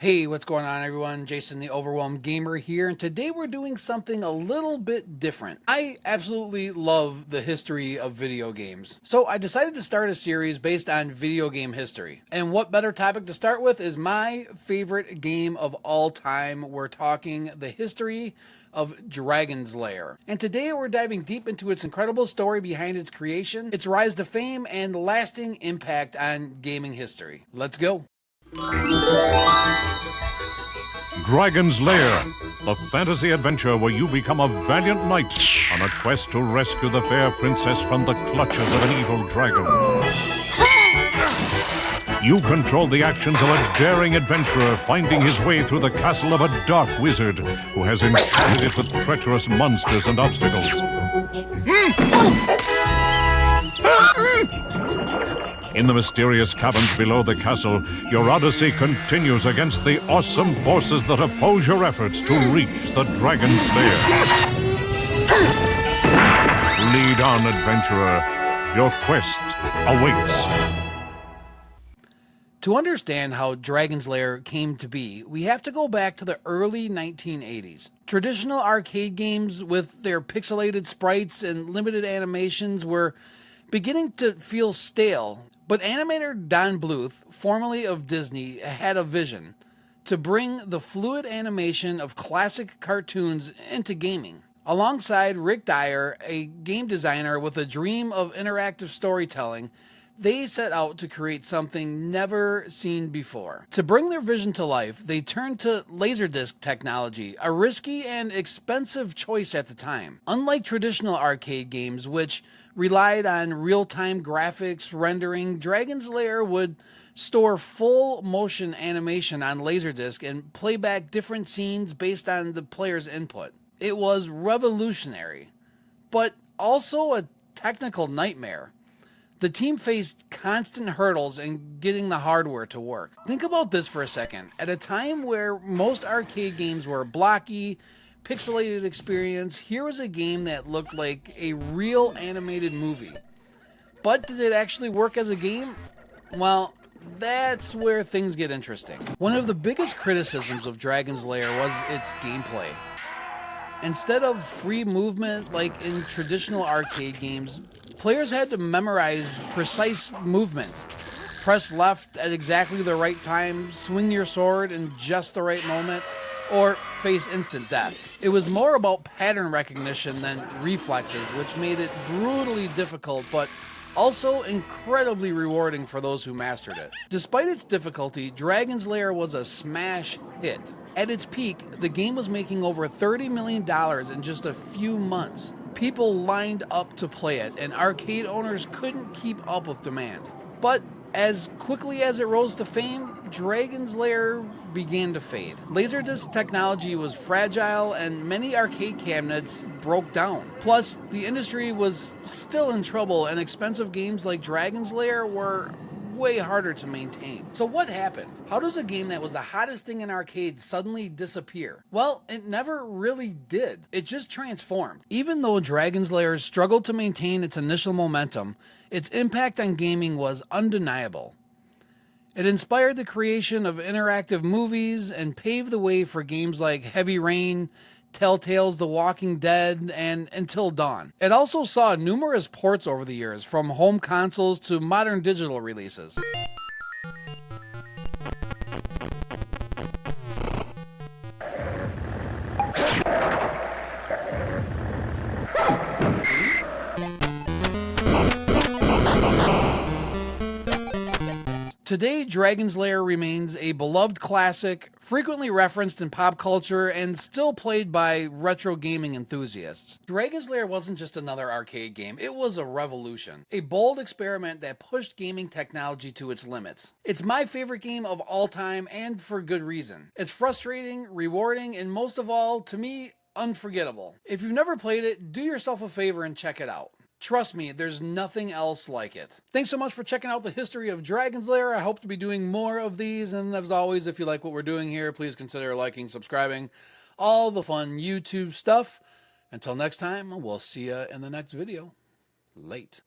Hey, what's going on everyone? Jason the Overwhelmed Gamer here, and today we're doing something a little bit different. I absolutely love the history of video games, so I decided to start a series based on video game history. And what better topic to start with is my favorite game of all time. We're talking the history of Dragon's Lair. And today we're diving deep into its incredible story behind its creation, its rise to fame, and lasting impact on gaming history. Let's go. Dragon's Lair, the fantasy adventure where you become a valiant knight on a quest to rescue the fair princess from the clutches of an evil dragon. You control the actions of a daring adventurer finding his way through the castle of a dark wizard who has enchanted it with treacherous monsters and obstacles. In the mysterious caverns below the castle, your odyssey continues against the awesome forces that oppose your efforts to reach the Dragon's Lair. Lead on, adventurer. Your quest awaits. To understand how Dragon's Lair came to be, we have to go back to the early 1980s. Traditional arcade games with their pixelated sprites and limited animations were beginning to feel stale. But animator Don Bluth, formerly of Disney, had a vision to bring the fluid animation of classic cartoons into gaming. Alongside Rick Dyer, a game designer with a dream of interactive storytelling, they set out to create something never seen before. To bring their vision to life, they turned to Laserdisc technology, a risky and expensive choice at the time. Unlike traditional arcade games, which relied on real-time graphics rendering, Dragon's Lair would store full motion animation on Laserdisc and play back different scenes based on the player's input. It was revolutionary, but also a technical nightmare. The team faced constant hurdles in getting the hardware to work. Think about this for a second. At a time where most arcade games were blocky, pixelated experience, here was a game that looked like a real animated movie. But did it actually work as a game? Well, that's where things get interesting. One of the biggest criticisms of Dragon's Lair was its gameplay. Instead of free movement like in traditional arcade games, players had to memorize precise movements. Press left at exactly the right time, swing your sword in just the right moment, or face instant death. It was more about pattern recognition than reflexes, which made it brutally difficult, but also incredibly rewarding for those who mastered it. Despite its difficulty, Dragon's Lair was a smash hit. At its peak, the game was making over $30 million in just a few months. People lined up to play it, and arcade owners couldn't keep up with demand. But as quickly as it rose to fame, Dragon's Lair began to fade. Laserdisc technology was fragile, and many arcade cabinets broke down. Plus, the industry was still in trouble, and expensive games like Dragon's Lair were way harder to maintain. So what happened? How does a game that was the hottest thing in arcades suddenly disappear? Well, it never really did. It just transformed. Even though Dragon's Lair struggled to maintain its initial momentum, its impact on gaming was undeniable. It inspired the creation of interactive movies and paved the way for games like Heavy Rain, Telltale's The Walking Dead, and Until Dawn. It also saw numerous ports over the years, from home consoles to modern digital releases. Today, Dragon's Lair remains a beloved classic, frequently referenced in pop culture, and still played by retro gaming enthusiasts. Dragon's Lair wasn't just another arcade game, it was a revolution. A bold experiment that pushed gaming technology to its limits. It's my favorite game of all time, and for good reason. It's frustrating, rewarding, and most of all, to me, unforgettable. If you've never played it, do yourself a favor and check it out. Trust me, there's nothing else like it. Thanks so much for checking out the history of Dragon's Lair. I hope to be doing more of these, and as always, if you like what we're doing here, please consider liking, subscribing, all the fun YouTube stuff. Until next time, we'll see you in the next video. Late.